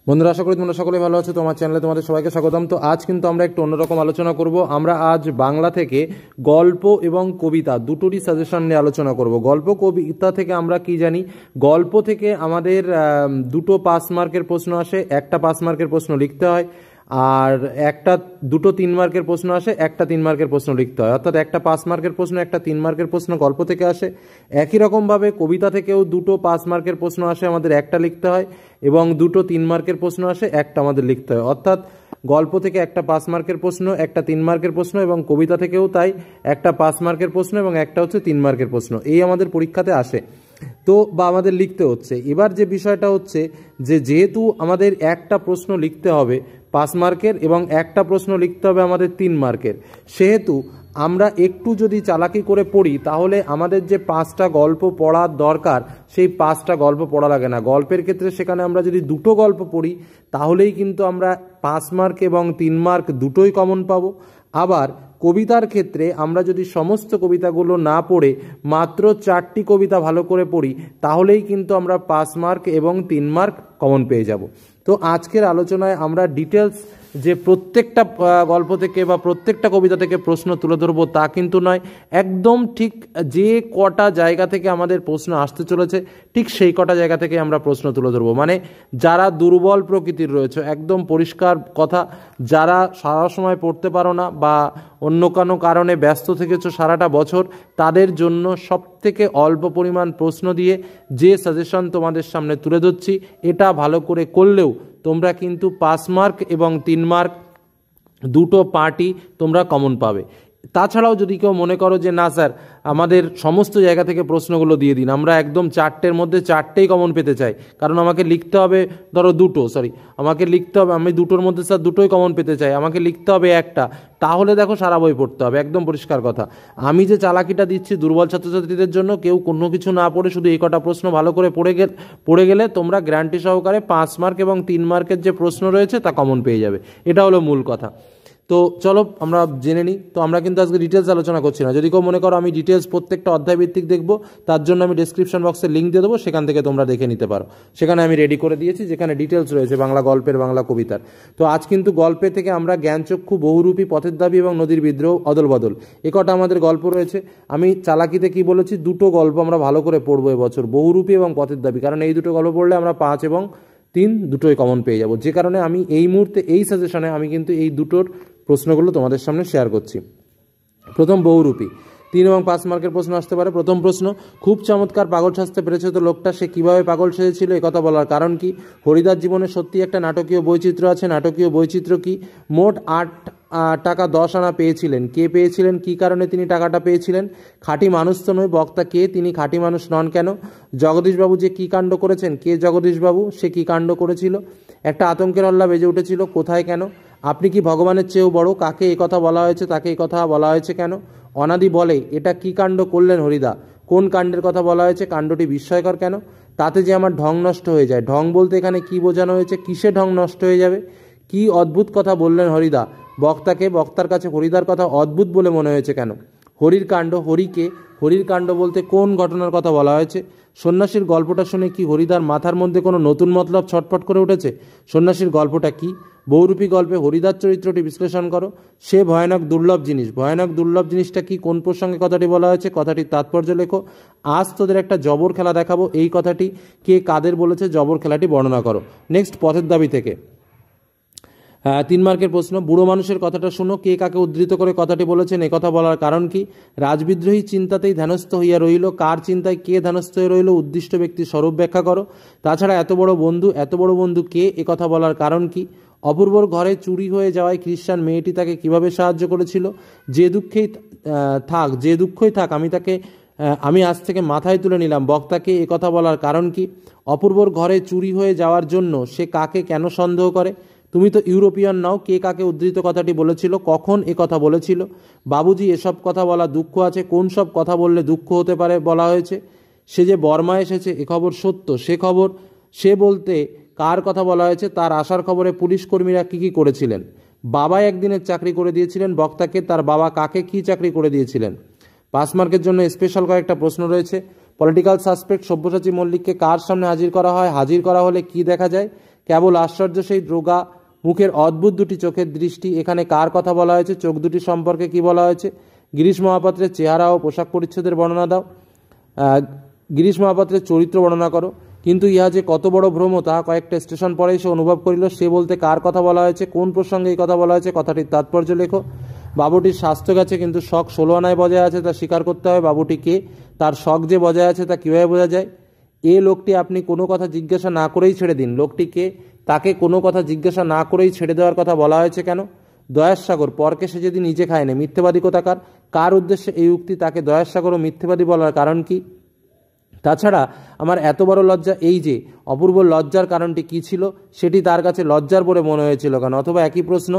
বন্ধুরা, আশা করি তোমরা সকলেই ভালো আছো। তোমার চ্যানেলে তোমাদের সবাইকে স্বাগতম। তো আজ কিন্তু আমরা একটু অন্যরকম আলোচনা করব। আমরা আজ বাংলা থেকে গল্প এবং কবিতা দুটোরই সাজেশন নিয়ে আলোচনা করব। গল্প কবিতা থেকে আমরা কি জানি? গল্প থেকে আমাদের দুটো পাস মার্কের প্রশ্ন আসে, একটা পাস মার্কের প্রশ্ন লিখতে হয়, আর দুটো 3 মার্কের প্রশ্ন আসে, একটা 3 মার্কের প্রশ্ন লিখতে হয়। অর্থাৎ একটা পাস মার্কের প্রশ্ন, একটা 3 মার্কের প্রশ্ন গল্প থেকে আসে। একই রকমভাবে কবিতা থেকেও দুটো পাস মার্কের প্রশ্ন আসে, আমাদের একটা লিখতে হয়, এবং দুটো 3 মার্কের প্রশ্ন আসে, একটা আমাদের লিখতে হয়। অর্থাৎ গল্প থেকে একটা পাস মার্কের প্রশ্ন, একটা 3 মার্কের প্রশ্ন, এবং কবিতা থেকেও তাই একটা পাস মার্কের প্রশ্ন এবং একটা হচ্ছে 3 মার্কের প্রশ্ন। এই আমাদের পরীক্ষাতে আসে তো, বা আমাদের লিখতে হচ্ছে। এবার যে বিষয়টা হচ্ছে যে যেহেতু আমাদের একটা প্রশ্ন লিখতে হবে 5 মার্কের এবং একটা প্রশ্ন লিখতে হবে আমাদের 3 মার্কের, সেহেতু আমরা একটু যদি চালাকি করে পড়ি তাহলে আমাদের যে 5টা গল্প পড়ার দরকার সেই 5টা গল্প পড়া লাগে না। গল্পের ক্ষেত্রে সেখানে আমরা যদি দুটো গল্প পড়ি তাহলেই কিন্তু আমরা 5 মার্ক এবং 3 মার্ক দুটোই কমন পাবো। আবার কবিতার ক্ষেত্রে আমরা যদি সমস্ত কবিতাগুলো না পড়ে মাত্র 4টি কবিতা ভালো করে পড়ি তাহলেই কিন্তু আমরা 5 মার্ক এবং 3 মার্ক কমন পেয়ে যাব। তো আজকের আলোচনায় আমরা ডিটেলস যে প্রত্যেকটা গল্প থেকে বা প্রত্যেকটা কবিতা থেকে প্রশ্ন তুলে ধরবো তা কিন্তু নয়, একদম ঠিক যে কটা জায়গা থেকে আমাদের প্রশ্ন আসতে চলেছে ঠিক সেই কটা জায়গা থেকে আমরা প্রশ্ন তুলে ধরবো। মানে যারা দুর্বল প্রকৃতির রয়েছে, একদম পরিষ্কার কথা, যারা সারা সময় পড়তে পারো না বা অন্য কোনো কারণে ব্যস্ত থেকেছো সারাটা বছর, তাদের জন্য সবথেকে অল্প পরিমাণ প্রশ্ন দিয়ে যে সাজেশন তোমাদের সামনে তুলে ধরছি, এটা ভালো করে করলেও তোমরা কিন্তু 5 মার্ক এবং 3 মার্ক দুটো পার্টই তোমরা কমন পাবে। তাছাড়াও যদি কেউ মনে করো যে না স্যার আমাদের সমস্ত জায়গা থেকে প্রশ্নগুলো দিয়ে দিন, আমরা একদম 4টের মধ্যে 4টেই কমন পেতে চাই, কারণ আমাকে লিখতে হবে ধরো আমাকে লিখতে হবে, আমি দুটোর মধ্যে স্যার দুটোই কমন পেতে চাই, আমাকে লিখতে হবে একটা, তাহলে দেখো সারা বই পড়তে হবে। একদম পরিষ্কার কথা। আমি যে চালাকিটা দিচ্ছি দুর্বল ছাত্রছাত্রীদের জন্য, কেউ কোনো কিছু না পড়ে শুধু এই কটা প্রশ্ন ভালো করে পড়ে গেলে তোমরা গ্যারান্টি সহকারে 5 মার্ক এবং 3 মার্কের যে প্রশ্ন রয়েছে তা কমন পেয়ে যাবে। এটা হলো মূল কথা। তো চলো আমরা জেনে নিই। তো আমরা কিন্তু আজকে ডিটেলস আলোচনা করছি না। যদি কেউ মনে করো আমি ডিটেলস প্রত্যেকটা অধ্যায় ভিত্তিক দেখবো, তার জন্য আমি ডেসক্রিপশন বক্সে লিঙ্ক দিয়ে দেবো, সেখান থেকে তোমরা দেখে নিতে পারো। সেখানে আমি রেডি করে দিয়েছি, যেখানে ডিটেলস রয়েছে বাংলা গল্পের, বাংলা কবিতার। তো আজ কিন্তু গল্পে থেকে আমরা জ্ঞানচক্ষু, বহুরূপী, পথের দাবি এবং নদীর বিদ্রোহ, অদল বদল, এ কটা আমাদের গল্প রয়েছে। আমি চালাকিতে কি বলেছি, দুটো গল্প আমরা ভালো করে পড়বো এবছর, বহুরূপী এবং পথের দাবি, কারণ এই দুটো গল্প পড়লে আমরা 5 এবং 3 দুটোই কমন পেয়ে যাব। যে কারণে আমি এই মুহূর্তে এই সাজেশনে আমি কিন্তু এই দুটোর প্রশ্নগুলো তোমাদের সামনে শেয়ার করছি। প্রথম, বহুরূপী। 3 এবং 5 মার্কের প্রশ্ন আসতে পারে। প্রথম প্রশ্ন, খুব চমৎকার পাগল সাজতে পেরেছে তো লোকটা, সে কিভাবে পাগল সেজেছিল একথা বলার কারণ কি? হরিদার জীবনে সত্যি একটা নাটকীয় বৈচিত্র্য আছে, নাটকীয় বৈচিত্র্য কি? মোট 8 টাকা 10 আনা পেয়েছিলেন। কে পেয়েছিলেন? কি কারণে তিনি টাকাটা পেয়েছিলেন? খাঁটি মানুষ তো নয়, বক্তা কে? তিনি খাঁটি মানুষ নন কেন? জগদীশবাবু যে কী কাণ্ড করেছেন, কে জগদীশবাবু, সে কী কাণ্ড করেছিল? একটা আতঙ্কের হল্লা বেজে উঠেছিল, কোথায়, কেন? আপনি কি ভগবানের চেয়েও বড়? কাকে এই কথা বলা হয়েছে, তাকে এই কথা বলা হয়েছে কেন? অনাদি বলে, এটা কি কাণ্ড করলেন হরিদা? কোন কাণ্ডের কথা বলা হয়েছে? কাণ্ডটি বিস্ময়কর কেন? তাতে যে আমার ঢং নষ্ট হয়ে যায়। ঢং বলতে এখানে কি বোঝানো হয়েছে? কিসে ঢং নষ্ট হয়ে যাবে? কি অদ্ভুত কথা বললেন হরিদা? বক্তাকে, বক্তার কাছে হরিদার কথা অদ্ভুত বলে মনে হয়েছে কেন? হরির কাণ্ড, হরিকে? হরির কাণ্ড বলতে কোন ঘটনার কথা বলা হয়েছে? সন্ন্যাসীর গল্পটা শুনে কি হরিদার মাথার মধ্যে কোনো নতুন মতলব ছটফট করে উঠেছে? সন্ন্যাসীর গল্পটা কি? বহুরূপী গল্পে হরিদার চরিত্রটি বিশ্লেষণ করো। সে ভয়ানক দুর্লভ জিনিস। ভয়ানক দুর্লভ জিনিসটা কি? কোন প্রসঙ্গে কথাটি বলা হয়েছে? কথাটির তাৎপর্য লেখো। আজ তোদের একটা জবর খেলা দেখাবো, এই কথাটি কে কাদের বলেছে? জবর খেলাটি বর্ণনা করো। নেক্সট, পথের দাবি থেকে 3 মার্কের প্রশ্ন, বুড়ো মানুষের কথাটা শুনো, কে কাকে উদ্ধৃত করে কথাটি বলেছেন একথা বলার কারণ কি? রাজবিদ্রোহী চিন্তাতেই ধ্যানস্থ হইয়া রইল, কার চিন্তায় কে ধ্যানস্থ হয়ে রইল? উদ্দিষ্ট ব্যক্তির স্বরূপ ব্যাখ্যা করো। তাছাড়া এত বড় বন্ধু কে, একথা বলার কারণ কি? অপূর্বর ঘরে চুরি হয়ে যাওয়ায় খ্রিস্টান মেয়েটি তাকে কিভাবে সাহায্য করেছিল? যে দুঃখই থাক আমি আজ থেকে মাথায় তুলে নিলাম, বক্তাকে একথা বলার কারণ কি? অপূর্বর ঘরে চুরি হয়ে যাওয়ার জন্য সে কাকে কেন সন্দেহ করে? তুমি তো ইউরোপিয়ান নাও, কে কাকে উদ্ধৃত কথাটি বলেছিল, কখন এ কথা বলেছিল? বাবুজি, এসব কথা বলা দুঃখ আছে, কোন সব কথা বললে দুঃখ হতে পারে বলা হয়েছে? সে যে বর্মা এসেছে এ খবর সত্য, সে বলতে কার কথা বলা হয়েছে? তার আসার খবরে পুলিশ কর্মীরা কী করেছিলেন? বাবা একদিনের চাকরি করে দিয়েছিলেন বক্তাকে, তার বাবা কাকে কী চাকরি করে দিয়েছিলেন? 5 মার্কের জন্য স্পেশাল কয়েকটা প্রশ্ন রয়েছে। পলিটিক্যাল সাসপেক্ট সব্যসাচী মল্লিককে কার সামনে হাজির করা হয়? হাজির করা হলে কি দেখা যায়? কেবল আশ্চর্য সেই রোগা মুখের অদ্ভুত দুটি চোখের দৃষ্টি, এখানে কার কথা বলা হয়েছে? চোখ দুটি সম্পর্কে কি বলা হয়েছে? গিরিশ মহাপাত্রের চেহারা ও পোশাক পরিচ্ছদের বর্ণনা দাও। গিরিশ মহাপাত্রের চরিত্র বর্ণনা করো। কিন্তু ইহা যে কত বড় ভ্রম তাহা কয়েকটা স্টেশন পরেই সে অনুভব করিল। সে বলতে কার কথা বলা হয়েছে? কোন প্রসঙ্গে এই কথা বলা হয়েছে? কথাটির তাৎপর্য লেখো। বাবুটির স্বাস্থ্য গেছে কিন্তু শখ 16 আনায় বজায় আছে, তা স্বীকার করতে হবে। বাবুটি কে? তার শখ যে বজায় আছে তা কীভাবে বোঝা যায়? এ লোকটি আপনি কোনো কথা জিজ্ঞাসা না করেই ছেড়ে দিন। লোকটি কে? তাকে কোনো কথা জিজ্ঞাসা না করেই ছেড়ে দেওয়ার কথা বলা হয়েছে কেন? দয়ার সাগর পরকে সে যদি নিজে খায়নি, মিথ্যেবাদী কোথাকার। কার উদ্দেশ্যে এই উক্তি? তাকে দয়ার সাগর ও মিথ্যেবাদী বলার কারণ কি? তাছাড়া আমার এত বড় লজ্জা এই যে, অপূর্ব লজ্জার কারণটি কী ছিল? সেটি তার কাছে লজ্জার বলে মনে হয়েছিল কেন? অথবা একই প্রশ্ন,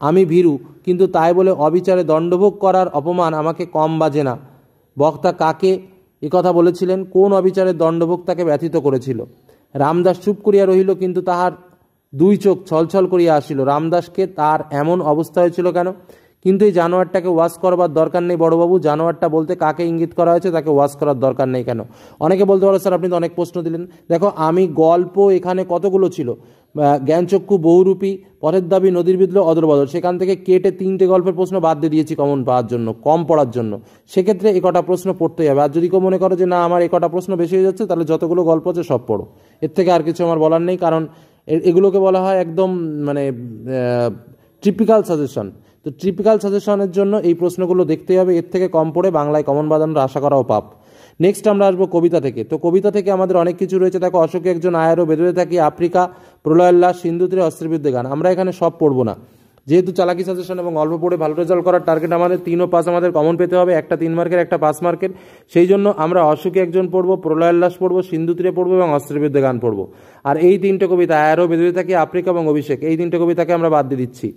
আমি ভীরু কিন্তু তাই বলে অবিচারে দণ্ডভোগ করার অপমান আমাকে কম বাজে না। বক্তা কাকে কথা বলেছিলেন? কোন অবিচারের দণ্ডভোগ তাকে ব্যথিত করেছিল? রামদাস চুপ করিয়া রহিল, কিন্তু তাহার দুই চোখ ছলছল করিয়া আসিল। রামদাসকে তার এমন অবস্থা হয়েছিল কেন? কিন্তু এই জানোয়ারটাকে ওয়াশ করবার দরকার নেই বড়বাবু। জানোয়ারটা বলতে কাকে ইঙ্গিত করা হয়েছে? তাকে ওয়াশ করার দরকার নেই কেন? অনেকে বলতে পারো স্যার আপনি তো অনেক প্রশ্ন দিলেন। দেখো, আমি গল্প এখানে কতগুলো ছিল, জ্ঞানচক্ষু, বহুরূপী, পথের দাবি, নদীর বিদ্রোহ, অদরবদল, সেখান থেকে কেটে 3টে গল্পের প্রশ্ন বাদ দিয়ে দিয়েছি কমন পাওয়ার জন্য, কম পড়ার জন্য। সেক্ষেত্রে এ কটা প্রশ্ন পড়তেই হবে। আর যদি কেউ মনে করো যে না আমার এ কটা প্রশ্ন বেশি হয়ে যাচ্ছে, তাহলে যতগুলো গল্প আছে সব পড়ো। এর থেকে আর কিছু আমার বলার নেই, কারণ এগুলোকে বলা হয় একদম মানে টিপিক্যাল সাজেশন। তো টিপিক্যাল সাজেশনের জন্য এই প্রশ্নগুলো দেখতেই হবে। এর থেকে কম পড়ে বাংলায় কমন বাঁধানোর আশা করাও পাপ। নেক্সট আমরা আসবো কবিতা থেকে। তো কবিতা থেকে আমাদের অনেক কিছু রয়েছে। দেখো, অশোকে একজন আয়ারও, বেদুতে থাকি, আফ্রিকা, প্রলয়োল্লাস, সিন্ধু তীরে অস্ত্রের বিরুদ্ধে গান। আমরা এখানে সব পড়বো না, যেহেতু চালাকি সাজেশন এবং অল্প পড়ে ভালো রেজাল্ট করার টার্গেট আমাদের। 3 ও 5 আমাদের কমন পেতে হবে, একটা 3 মার্কের, একটা 5 মার্কের। সেই জন্য আমরা অশোকে একজন পড়বো, প্রলয়োল্লাস পড়বো, সিন্ধু তীরে পড়বো এবং অস্ত্রের বিরুদ্ধে গান পড়বো। আর এই 3টে কবিতা, আয়ারও, বেদুতে থাকি, আফ্রিকা এবং অভিষেক, এই 3টে কবিতাকে আমরা বাদ দিয়ে দিচ্ছি।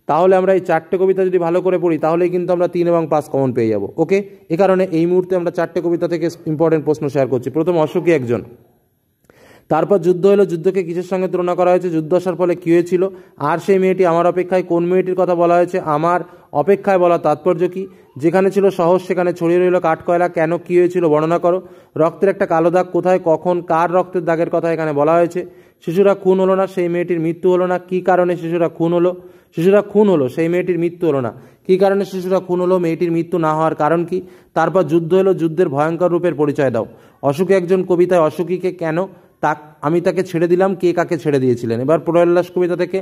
তাহলে আমরা এই 4টে কবিতা যদি ভালো করে পড়ি, তাহলেই কিন্তু আমরা 3 এবং 5 কমন পেয়ে যাবো। ওকে, এ কারণে এই মুহূর্তে আমরা 4টে কবিতা থেকে ইম্পর্টেন্ট প্রশ্ন শেয়ার করছি। প্রথম, অশোকে একজন। তারপর যুদ্ধ হলো, যুদ্ধকে কিসের সঙ্গে তুলনা করা হয়েছে? যুদ্ধ আসার ফলে কী হয়েছিল? আর সেই মেয়েটি আমার অপেক্ষায়, কোন মেয়েটির কথা বলা হয়েছে? আমার অপেক্ষায় বলা তাৎপর্য কি? যেখানে ছিল সহজ সেখানে ছড়িয়ে রইল কাঠকয়লা, কেন, কী হয়েছিল বর্ণনা করো। রক্তের একটা কালো দাগ, কোথায়, কখন, কার রক্তের দাগের কথা এখানে বলা হয়েছে। শিশুরা খুন হলো না, সেই মেয়েটির মৃত্যু হলো না, কী কারণে শিশুরা খুন হলো? শিশুরা খুন হলো, সেই মেয়েটির মৃত্যু হলো না, কী কারণে শিশুরা খুন হলো? মেয়েটির মৃত্যু না হওয়ার কারণ কি? তারপর যুদ্ধ হলো, যুদ্ধের ভয়ঙ্কর রূপের পরিচয় দাও। অশোকে একজন কবিতায় অশোকীকে কেন, আমি তাকে ছেড়ে দিলাম, কে কাকে ছেড়ে দিয়েছিলেন? এবার প্রলয়োল্লাস কবিতা থেকে,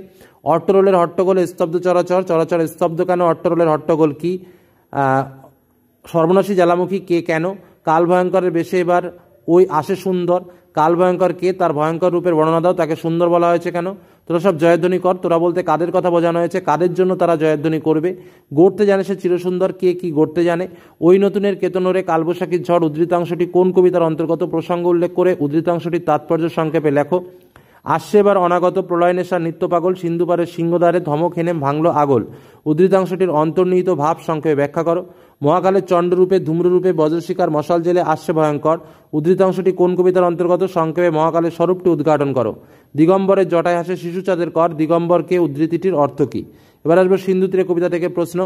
অট্টরোলের হট্টগোলে স্তব্ধ চরাচর, চরাচর স্তব্ধ কেন? অট্টরোলের হট্টগোল কি? সর্বনাশী জ্বালামুখী কে, কেন? কাল ভয়ঙ্করের বেশে এবার ওই আসে সুন্দর, কাল ভয়ঙ্কর কে? তার ভয়ঙ্কর রূপের বর্ণনা দাও। তাকে সুন্দর বলা হয়েছে কেন? তোরা সব জয়ধ্বনি কর। তোরা বলতে কাদের কথা বোঝানো হয়েছে? কাদের জন্য তারা জয়ধ্বনি করবে? গড়তে জানে সে চিরসুন্দর, কে কি গড়তে জানে? ওই নতুনের কেতনরে, কালবৈশাখীর ঝড়, উদ্ধৃতাংশটি কোন কবিতার অন্তর্গত? প্রসঙ্গ উল্লেখ করে উদ্ধৃতাংশটির তাৎপর্য সংক্ষেপে লেখো। আসছে এবার অনাগত, প্রলয় নেশা, নিত্য পাগল, সিন্ধুপারের সিংহদ্বারে, ধমক হেনে ভাঙলো আগল। উদ্ধৃতাংশটির অন্তর্নিহিত ভাব সংক্ষেপে ব্যাখ্যা করো। মহাকালের চণ্ডরূপে, ধূম্ররূপে, বজ্রশিকার, মশাল জেলে আসছে ভয়ঙ্কর। উদ্ধৃতাংশটি কোন কবিতার অন্তর্গত? সংক্ষেপে মহাকালের স্বরূপটি উদ্ঘাটন করো। দিগম্বরের জটায় হাসে শিশু চাঁদের কর, দিগম্বরকে, উদ্ধৃতিটির অর্থ কী? এবার আসবো সিন্ধু তীরে কবিতা থেকে প্রশ্ন।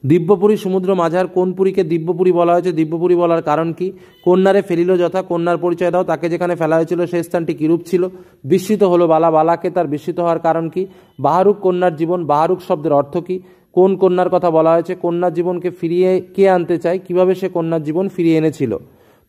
দিব্যপুরী সমুদ্র মাঝার, কোন পুরীকে দিব্যপুরী বলা হয়েছে? দিব্যপুরী বলার কারণ কি? কন্যারে ফেলিল যথা, কন্যার পরিচয় দাও। তাকে যেখানে ফেলা হয়েছিল সেই স্থানটি কিরূপ ছিল? বিস্মিত হলো বালা, বালাকে, তার বিস্মিত হওয়ার কারণ কি? বাহারুক কন্যার জীবন, বাহারুক শব্দের অর্থ কি? কোন কন্যার কথা বলা হয়েছে? কন্যার জীবনকে ফিরিয়ে কে আনতে চায়? কিভাবে সে কন্যার জীবন ফিরিয়ে এনেছিল?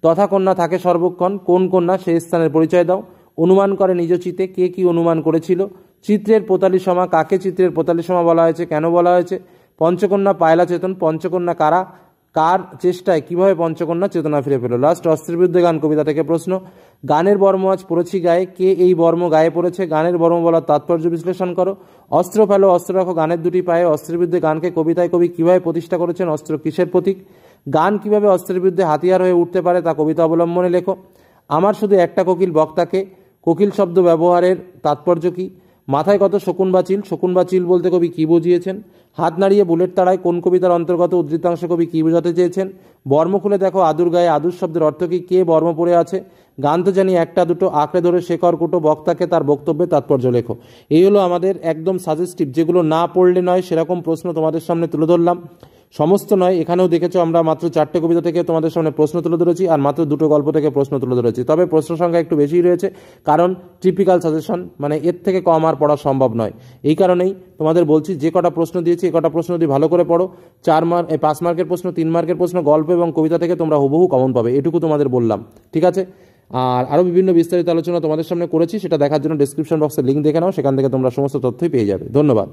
তথা কন্যা থাকে সর্বক্ষণ, কোন কন্যা? সেই স্থানের পরিচয় দাও। অনুমান করে নিজ চিতে, কে কি অনুমান করেছিল? চিত্রের পোতালি সমা, কাকে চিত্রের পোতালি সমা বলা হয়েছে? কেন বলা হয়েছে? পঞ্চকন্যা পায়লা চেতন, পঞ্চকন্যা কারা? কার চেষ্টায় কিভাবে পঞ্চকন্যা চেতনা ফিরে পেল? লাস্ট, অস্ত্রের বিরুদ্ধে গান কবিতা থেকে প্রশ্ন। গানের বর্ম আজ পড়েছি গায়ে, কে এই বর্ম গায়ে পড়েছে? গানের বর্ম বলার তাৎপর্য বিশ্লেষণ করো। অস্ত্র ফেলো, অস্ত্র রাখো গানের দুটি পায়ে। অস্ত্রের বিরুদ্ধে গানকে কবিতায় কবি কিভাবে প্রতিষ্ঠা করেছেন? অস্ত্র কিসের প্রতীক? গান কিভাবে অস্ত্রের বিরুদ্ধে হাতিয়ার হয়ে উঠতে পারে তা কবিতা অবলম্বনে লেখো। আমার শুধু একটা কোকিল, বক্তাকে, কোকিল শব্দ ব্যবহারের তাৎপর্য কি? মাথায় কত শকুন বা চিল, শকুন বা চিল বলতে কবি কী বুঝিয়েছেন? হাত নাড়িয়ে বুলেট তাড়ায় কোন কবিতার অন্তর্গত? উদ্ধৃতাংশ কবি কী বোঝাতে চেয়েছেন? বর্ম খুলে দেখো আদুর গায়ে, আদুর শব্দের অর্থ কী? কে বর্ম পড়ে আছে? গান তো জানি একটা দুটো, আঁকড়ে ধরে শেখর কুটো, বক্তাকে, তার বক্তব্যে তাৎপর্য লেখো। এই হলো আমাদের একদম সাজেস্টিভ, যেগুলো না পড়লে নয় সেরকম প্রশ্ন তোমাদের সামনে তুলে ধরলাম। সমস্ত নয়, এখানেও দেখেছো আমরা মাত্র 4টে কবিতা থেকে তোমাদের সামনে প্রশ্ন তুলে ধরেছি আর মাত্র 2টো গল্প থেকে প্রশ্ন তুলে ধরেছি। তবে প্রশ্ন সংখ্যা একটু বেশিই রয়েছে, কারণ টিপিক্যাল সাজেশন, মানে এর থেকে কম আর পড়া সম্ভব নয়। এই কারণেই তোমাদের বলছি, যে কটা প্রশ্ন দিয়েছি এই কটা প্রশ্ন যদি ভালো করে পড়ো, 5 মার্কের প্রশ্ন, 3 মার্কের প্রশ্ন গল্প এবং কবিতা থেকে তোমরা হুবহু কমন পাবে, এটুকু তোমাদের বললাম। ঠিক আছে, আর আরও বিভিন্ন বিস্তারিত আলোচনা তোমাদের সামনে করেছি, সেটা দেখার জন্য ডেসক্রিপশন বক্সের লিঙ্ক দেখে নাও, সেখান থেকে তোমরা সমস্ত তথ্যই পেয়ে যাবে। ধন্যবাদ।